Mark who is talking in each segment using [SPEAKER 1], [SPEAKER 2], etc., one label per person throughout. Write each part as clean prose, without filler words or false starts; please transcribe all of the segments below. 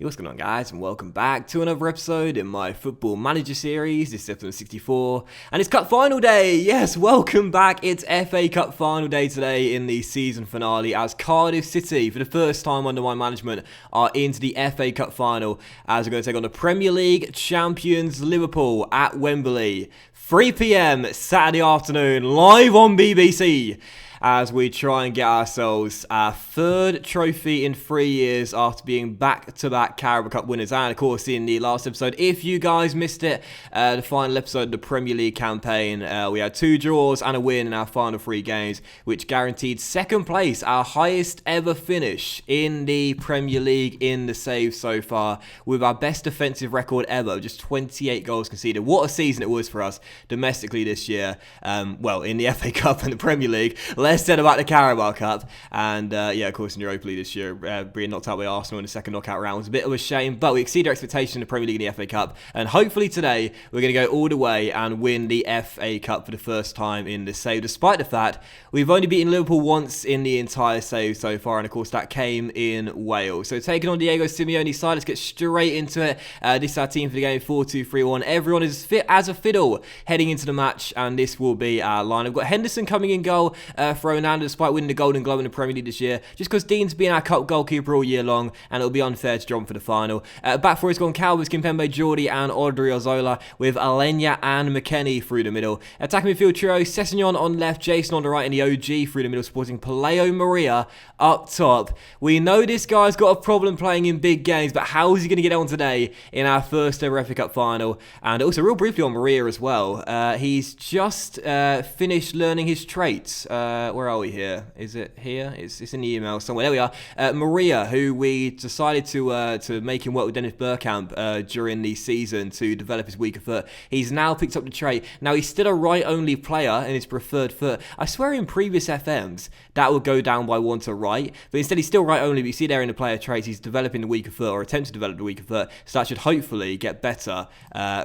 [SPEAKER 1] Hey, what's going on, guys, and welcome back to another episode in my Football Manager series. This is episode 64, and it's Cup Final Day. Yes, welcome back. It's FA Cup Final Day today in the season finale as Cardiff City, for the first time under my management, are into the FA Cup Final as we're going to take on the Premier League champions Liverpool at Wembley. 3 p.m. Saturday afternoon, live on BBC. As we try and get ourselves our third trophy in 3 years after being back-to-back Carabao Cup winners. And, of course, in the last episode, if you guys missed it, the final episode of the Premier League campaign, we had 2 draws and a win in our final 3 games, which guaranteed second place, our highest ever finish in the Premier League in the saves so far, with our best defensive record ever, just 28 goals conceded. What a season it was for us domestically this year, well, in the FA Cup and the Premier League. Less said about the Carabao Cup, and of course in Europa League this year, being knocked out by Arsenal in the second knockout round was a bit of a shame, but we exceeded our expectations in the Premier League and the FA Cup, and hopefully today we're going to go all the way and win the FA Cup for the first time in the save, despite the fact we've only beaten Liverpool once in the entire save so far, and of course that came in Wales. So taking on Diego Simeone's side, let's get straight into it. This is our team for the game, 4-2-3-1. Everyone is fit as a fiddle heading into the match, and this will be our line. We've got Henderson coming in goal for Ronaldo, despite winning the Golden Globe in the Premier League this year, just because Dean's been our cup goalkeeper all year long, and it'll be unfair to drop him for the final. Back four has gone Calvert, Kimpembe, Jordi, and Odriozola, with Alenya and McKennie through the middle. Attacking midfield trio, Sessegnon on left, Jason on the right, and the OG through the middle, supporting Paleo Maria up top. We know this guy's got a problem playing in big games, but how is he going to get on today in our first ever FA Cup final? And also, real briefly on Maria as well, he's just finished learning his traits. Where are we here? Is it here? It's in the email somewhere. There we are. Maria, who we decided to make him work with Dennis Bergkamp during the season to develop his weaker foot. He's now picked up the trait. Now, he's still a right-only player in his preferred foot. I swear in previous FMs, that would go down by 1 to right, but instead he's still right-only, but you see there in the player traits, he's developing the weaker foot, or attempting to develop the weaker foot, so that should hopefully get better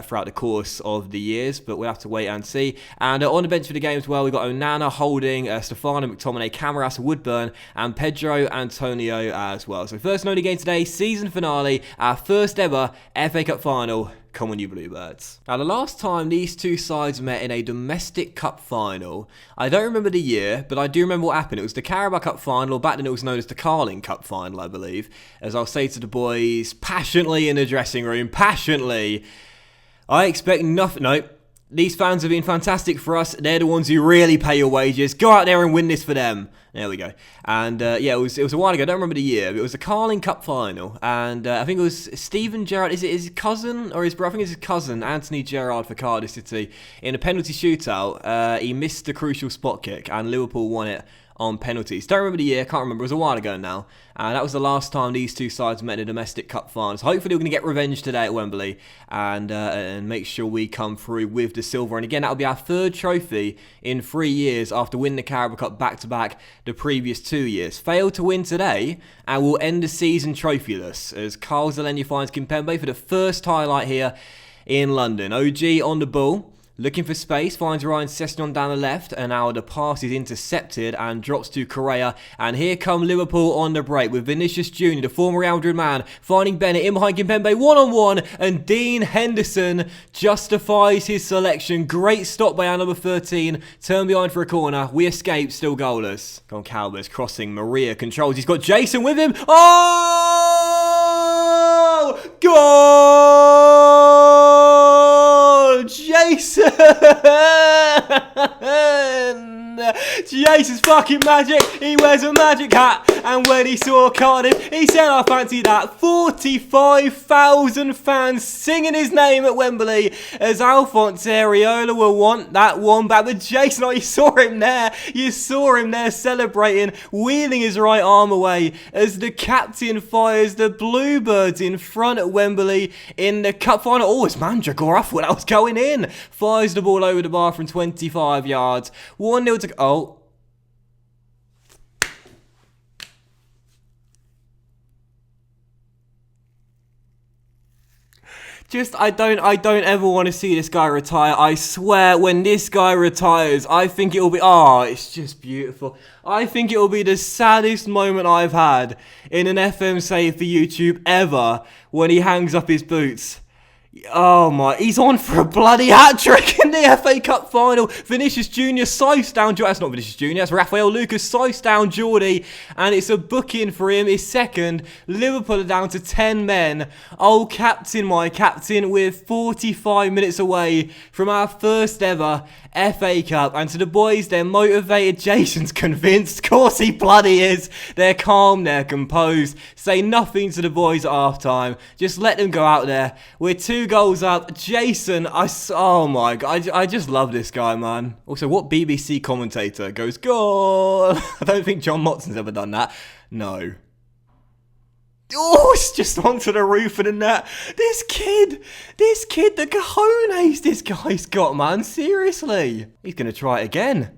[SPEAKER 1] throughout the course of the years, but we'll have to wait and see. And on the bench for the game as well, we've got Onana, Holding, Stefano, McTominay, Cameras, Woodburn, and Pedro Antonio as well. So first and only game today, season finale, our first ever FA Cup final. Come on, you Bluebirds. Now, the last time these two sides met in a domestic cup final, I don't remember the year, but I do remember what happened. It was the Carabao Cup final. Back then it was known as the Carling Cup final, I believe. As I'll say to the boys passionately in the dressing room, passionately, I expect nothing. No. These fans have been fantastic for us. They're the ones who really pay your wages. Go out there and win this for them. There we go. And it was a while ago. I don't remember the year, but it was the Carling Cup final. And I think it was Steven Gerrard. Is it his cousin or his brother? I think it's his cousin, Anthony Gerrard, for Cardiff City. In a penalty shootout, he missed the crucial spot kick, and Liverpool won it on penalties. Don't remember the year, can't remember. It was a while ago now. And that was the last time these two sides met in a domestic cup final. So hopefully we're going to get revenge today at Wembley and make sure we come through with the silver. And again, that'll be our third trophy in 3 years after winning the Carabao Cup back-to-back the previous 2 years. Failed to win today and will end the season trophyless as Carl Zelenya finds Kimpembe for the first highlight here in London. OG on the ball. Looking for space, finds Ryan Sessegnon down the left, and now the pass is intercepted and drops to Correa. And here come Liverpool on the break with Vinicius Jr., the former Real Madrid man, finding Bennett in behind Kimpembe, one-on-one, and Dean Henderson justifies his selection. Great stop by our number 13, turn behind for a corner. We escape, still goalless. Goncalves crossing, Maria controls, he's got Jason with him. Oh! Goal! Jason! Jason's fucking magic. He wears a magic hat, and when he saw Cardiff, he said, I fancy that. 45,000 fans singing his name at Wembley, as Alphonse Areola will want that one back. But Jason, oh, you saw him there celebrating, wheeling his right arm away as the captain fires the Bluebirds in front at Wembley in the cup final. Oh, it's Mandragora. I thought that was going in. Fires the ball over the bar from 25 yards. 1-0 to... Oh. I don't ever want to see this guy retire. I swear, when this guy retires, I think it will be, it's just beautiful. I think it will be the saddest moment I've had in an FM save for YouTube ever when he hangs up his boots. Oh my, he's on for a bloody hat-trick in the FA Cup final. Vinicius Jr. sliced down, that's not Vinicius Jr., that's Rafael Lucas sliced down Geordie, and it's a booking for him, his second. Liverpool are down to 10 men. Oh, captain, my captain, we're 45 minutes away from our first ever FA Cup, and to the boys, they're motivated. Jason's convinced, of course he bloody is. They're calm, they're composed. Say nothing to the boys at half-time. Just let them go out there. We're 2 goals up. Jason, oh my god, I just love this guy, man. Also, what BBC commentator goes, goal? I don't think John Motson's ever done that. No. Oh, it's just onto the roof of the net. This kid, the cojones this guy's got, man. Seriously. He's going to try it again.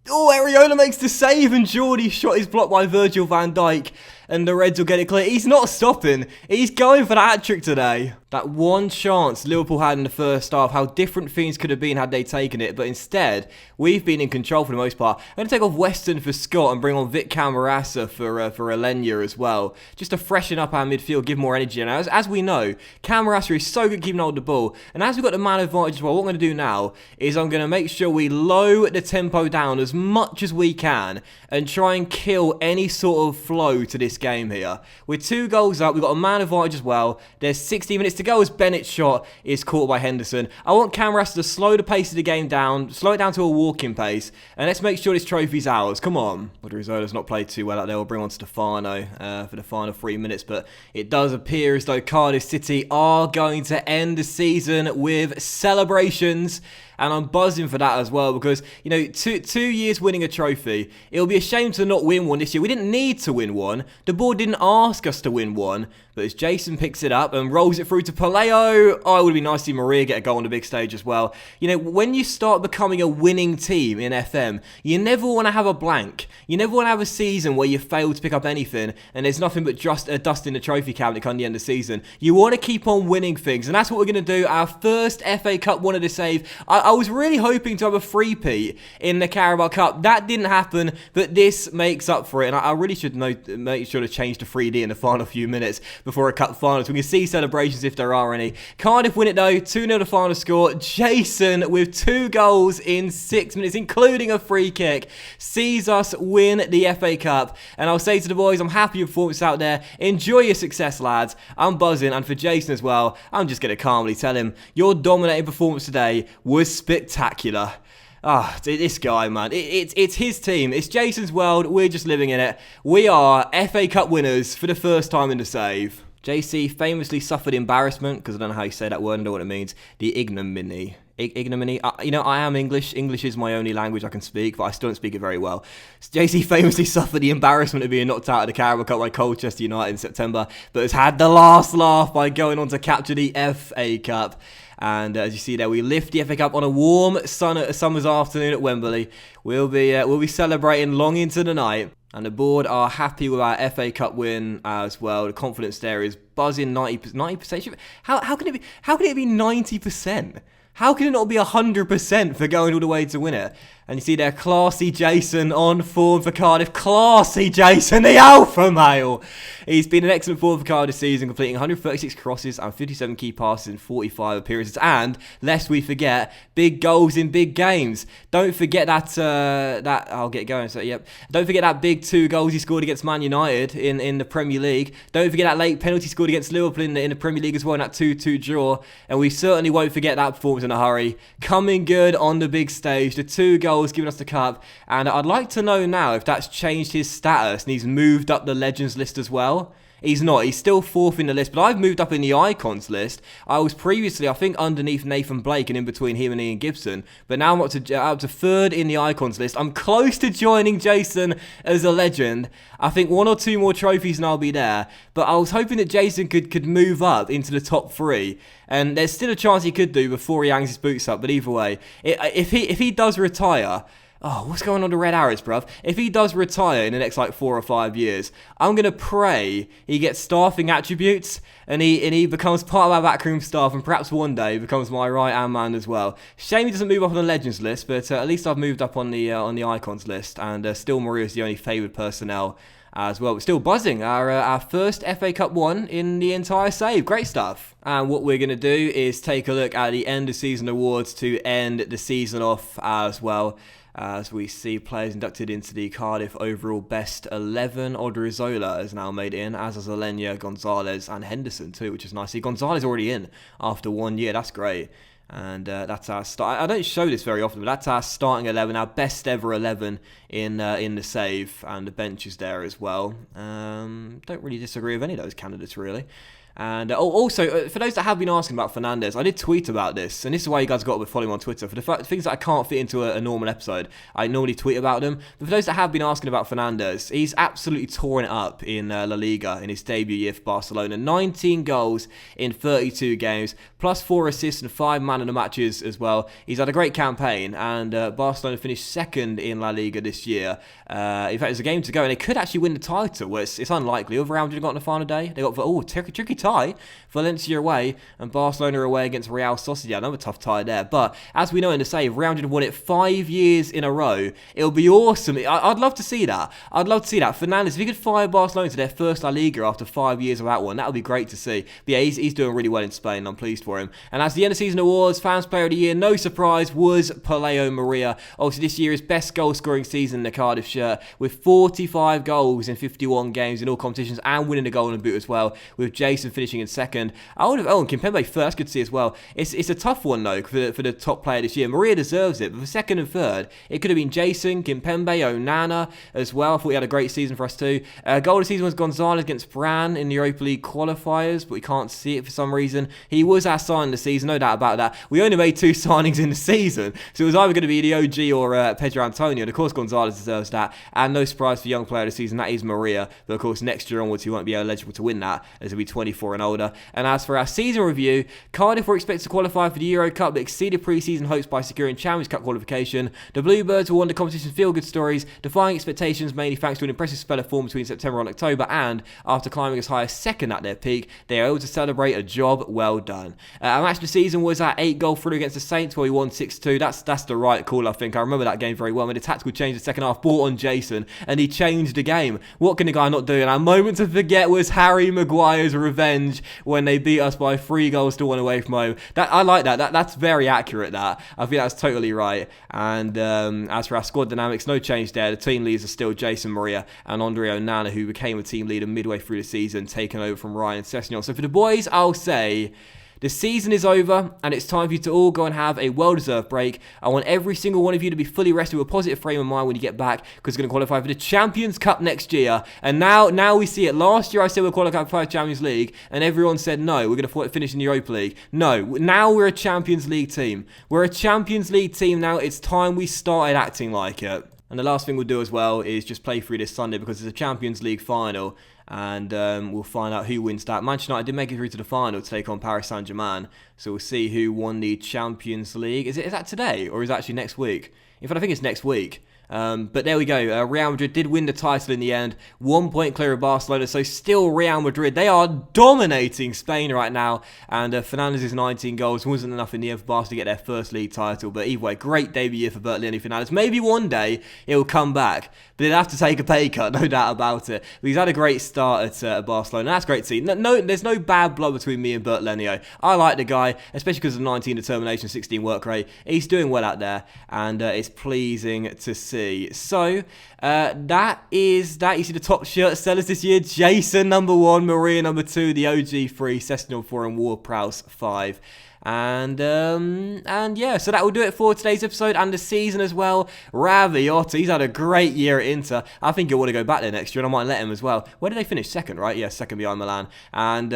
[SPEAKER 1] Oh, Areola makes the save, and Geordie's shot is blocked by Virgil van Dijk, and the Reds will get it clear. He's not stopping. He's going for the hat-trick today. That one chance Liverpool had in the first half, how different things could have been had they taken it. But instead, we've been in control for the most part. I'm going to take off Weston for Scott and bring on Vic Camarasa for Alenia as well. Just to freshen up our midfield, give more energy. And as we know, Camarasa is so good keeping hold of the ball. And as we've got the man advantage as well, what I'm going to do now is I'm going to make sure we lower the tempo down as much as we can and try and kill any sort of flow to this game here. We're 2 goals up. We've got a man advantage as well. There's 60 minutes to go as Bennett's shot is caught by Henderson. I want Camarasa to slow the pace of the game down, slow it down to a walking pace, and let's make sure this trophy's ours. Come on. Odriozola's not played too well out there. We'll bring on Stefano for the final 3 minutes, but it does appear as though Cardiff City are going to end the season with celebrations. And I'm buzzing for that as well because, you know, two years winning a trophy. It'll be a shame to not win one this year. We didn't need to win one. The board didn't ask us to win one. But as Jason picks it up and rolls it through to Paleo, it would be nice to see Maria get a goal on the big stage as well. You know, when you start becoming a winning team in FM, you never want to have a blank. You never want to have a season where you fail to pick up anything and there's nothing but just dust in the trophy cabinet come the end of the season. You want to keep on winning things, and that's what we're going to do. Our first FA Cup winner to save. I was really hoping to have a three-peat in the Carabao Cup. That didn't happen, but this makes up for it, and I really should make sure to change to 3D in the final few minutes before a cup final, so we can see celebrations if there are any. Cardiff win it though, 2-0 the final score. Jason with 2 goals in 6 minutes, including a free kick, sees us win the FA Cup. And I'll say to the boys, I'm happy with performance out there. Enjoy your success, lads. I'm buzzing, and for Jason as well, I'm just going to calmly tell him, your dominating performance today was spectacular. This guy, man. It's his team. It's Jason's world. We're just living in it. We are FA Cup winners for the first time in the save. JC famously suffered embarrassment, because I don't know how you say that word, I don't know what it means. The ignominy. Ignominy. You know, I am English. English is my only language I can speak, but I still don't speak it very well. JC famously suffered the embarrassment of being knocked out of the Carabao Cup by Colchester United in September, but has had the last laugh by going on to capture the FA Cup. And as you see there, we lift the FA Cup on a warm summer's afternoon at Wembley. We'll be celebrating long into the night. And the board are happy with our FA Cup win as well. The confidence there is buzzing 90%. How can it be 90%? How can it not be 100% for going all the way to win it? And you see there, classy Jason on form for Cardiff. Classy Jason, the alpha male. He's been an excellent forward for Cardiff this season, completing 136 crosses and 57 key passes in 45 appearances. And, lest we forget, big goals in big games. Don't forget that, I'll get going, so yep. Don't forget that big 2 goals he scored against Man United in the Premier League. Don't forget that late penalty scored against Liverpool in the Premier League as well, in that 2-2 draw. And we certainly won't forget that performance in a hurry. Coming good on the big stage. The 2 goals giving us the cup, and I'd like to know now if that's changed his status and he's moved up the Legends list as well. He's not. He's still 4th in the list, but I've moved up in the Icons list. I was previously, I think, underneath Nathan Blake and in between him and Ian Gibson, but now I'm up to 3rd in the Icons list. I'm close to joining Jason as a legend. I think 1 or 2 more trophies and I'll be there, but I was hoping that Jason could move up into the top 3, and there's still a chance he could do before he hangs his boots up, but either way, if he does retire, Oh, what's going on to Red Arrows, bruv? If he does retire in the next like 4 or 5 years, I'm gonna pray he gets staffing attributes and he becomes part of our backroom staff and perhaps one day becomes my right-hand man as well. Shame he doesn't move up on the Legends list, but at least I've moved up on the Icons list, and still Maria's the only favoured personnel as well. But still buzzing, our first FA Cup one in the entire save. Great stuff. And what we're going to do is take a look at the end of season awards to end the season off as well, as we see players inducted into the Cardiff overall best 11. Odriozola has now made it in, as has Alenia, Gonzalez and Henderson too, which is nice. See, Gonzalez already in after 1 year. That's great. And that's our start. I don't show this very often, but that's our starting 11, our best ever 11 in the save, and the bench is there as well. Don't really disagree with any of those candidates, really. And also, for those that have been asking about Fernandes, I did tweet about this, and this is why you guys got to follow me on Twitter. For the things that I can't fit into a normal episode, I normally tweet about them. But for those that have been asking about Fernandes, he's absolutely torn it up in La Liga in his debut year for Barcelona. 19 goals in 32 games, plus 4 assists and 5 man of the matches as well. He's had a great campaign, and Barcelona finished second in La Liga this year. In fact, there's a game to go, and they could actually win the title. Well, it's unlikely. If Real Madrid got on the final day, they got tricky tie. Valencia away and Barcelona away against Real Sociedad. Another tough tie there. But as we know in the save, Real Madrid won it 5 years in a row. It'll be awesome. I'd love to see that. I'd love to see that. Fernandes, if he could fire Barcelona to their first La Liga after 5 years without one, that would be great to see. But yeah, he's doing really well in Spain. I'm pleased for him. And as the end of season awards, Fans Player of the Year, no surprise, was Peleo Maria. Obviously, this year is best goal scoring season in the Cardiff shirt, with 45 goals in 51 games in all competitions and winning the Golden Boot as well, with Jason finishing in second. And Kimpembe first, good to see as well. It's a tough one though for the top player this year. Maria deserves it, but for second and third, it could have been Jason, Kimpembe, Onana as well. I thought he had a great season for us too. Goal of the season was Gonzalez against Bran in the Europa League qualifiers, but we can't see it for some reason. He was our sign of the season, no doubt about that. We only made 2 signings in the season, so it was either going to be the OG or Pedro Antonio. And of course, Gonzalez deserves that. And no surprise for young player of the season, that is Maria. But of course, next year onwards, he won't be eligible to win that, as he'll be 24 and older. And as for our season review, Cardiff were expected to qualify for the Euro Cup, but exceeded pre-season hopes by securing Champions Cup qualification. The Bluebirds won the competition's feel-good stories, defying expectations mainly thanks to an impressive spell of form between September and October, and after climbing as high as second at their peak, they are able to celebrate a job well done. Our match of the season was our 8-goal through against the Saints, where we won 6-2. That's the right call, I think. I remember that game very well. When the tactical change in the second half brought on Jason, and he changed the game. What can the guy not do? And our moment to forget was Harry Maguire's revenge when they beat us by 3-1 away from home. I like that. That's very accurate, that. I think that's totally right. And as for our squad dynamics, no change there. The team leaders are still Jason Maria and Andre Onana, who became a team leader midway through the season, taken over from Ryan Sessegnon. So for the boys, I'll say the season is over, and it's time for you to all go and have a well-deserved break. I want every single one of you to be fully rested with a positive frame of mind when you get back, because we're going to qualify for the Champions Cup next year. And now we see it. Last year I said we're qualifying for the Champions League, and everyone said no, we're going to finish in the Europa League. No, now we're a Champions League team. We're a Champions League team now. It's time we started acting like it. And the last thing we'll do as well is just play through this Sunday, because it's a Champions League final. And we'll find out who wins that. Manchester United did make it through to the final to take on Paris Saint-Germain. So we'll see who won the Champions League. Is that today, or is it actually next week? In fact, I think it's next week. But there we go. Real Madrid did win the title in the end. 1 point clear of Barcelona. So still Real Madrid. They are dominating Spain right now. And Fernandes' 19 goals wasn't enough in the end for Barca to get their first league title. But either way, great debut year for Bertolini Fernandes. Maybe one day he'll come back. But he'll have to take a pay cut, no doubt about it. But he's had a great start at Barcelona. That's great to see. No, there's no bad blood between me and Bertolini. I like the guy, especially because of 19 determination, 16 work rate. He's doing well out there. And it's pleasing to see. So that is that. You see the top shirt sellers this year: Jason number 1, Maria number 2, the OG 3, Sessegnon 4, and Ward-Prowse 5. And yeah, so that will do it for today's episode and the season as well. Rabiot, he's had a great year at Inter. I think he'll want to go back there next year, and I might let him as well. Where did they finish? Second, right? Yeah, second behind Milan. And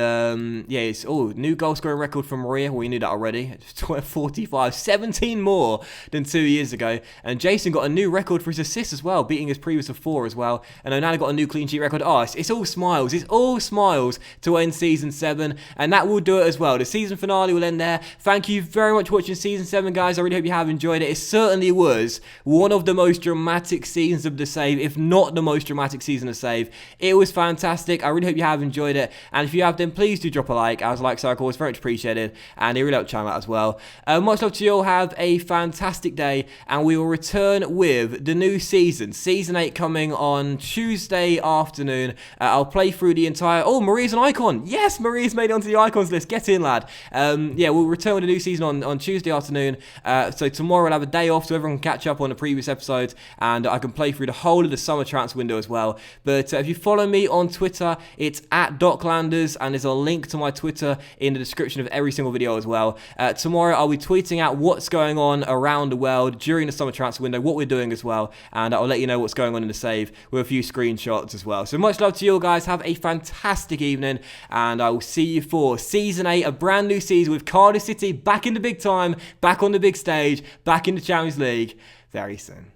[SPEAKER 1] yeah, it's new goal scoring record from Maria. Well, we knew that already. 45, 17 more than 2 years ago. And Jason got a new record for his assists as well, beating his previous of 4 as well. And Onana got a new clean sheet record. Oh, it's all smiles. It's all smiles to end season 7, and that will do it as well. The season finale will end there. there. Thank you very much for watching Season 7, guys. I really hope you have enjoyed it. It certainly was one of the most dramatic seasons of the save, if not the most dramatic season of save. It was fantastic. I really hope you have enjoyed it. And if you have, then please do drop a like. As like circle, it's very much appreciated. And it really helps the channel out as well. Much love to you all. Have a fantastic day. And we will return with the new season. Season 8 coming on Tuesday afternoon. I'll play through the entire... Oh, Marie's an icon. Yes, Marie's made it onto the icons list. Get in, lad. Yeah, we'll return with a new season on Tuesday afternoon. So tomorrow I'll have a day off so everyone can catch up on the previous episodes. And I can play through the whole of the summer transfer window as well. But if you follow me on Twitter, it's at Docklanders. And there's a link to my Twitter in the description of every single video as well. Tomorrow I'll be tweeting out what's going on around the world during the summer transfer window, what we're doing as well. And I'll let you know what's going on in the save with a few screenshots as well. So much love to you all, guys. Have a fantastic evening, and I will see you for Season 8, a brand new season with Cardiff City back in the big time, back on the big stage, back in the Champions League very soon.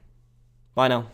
[SPEAKER 1] Bye now.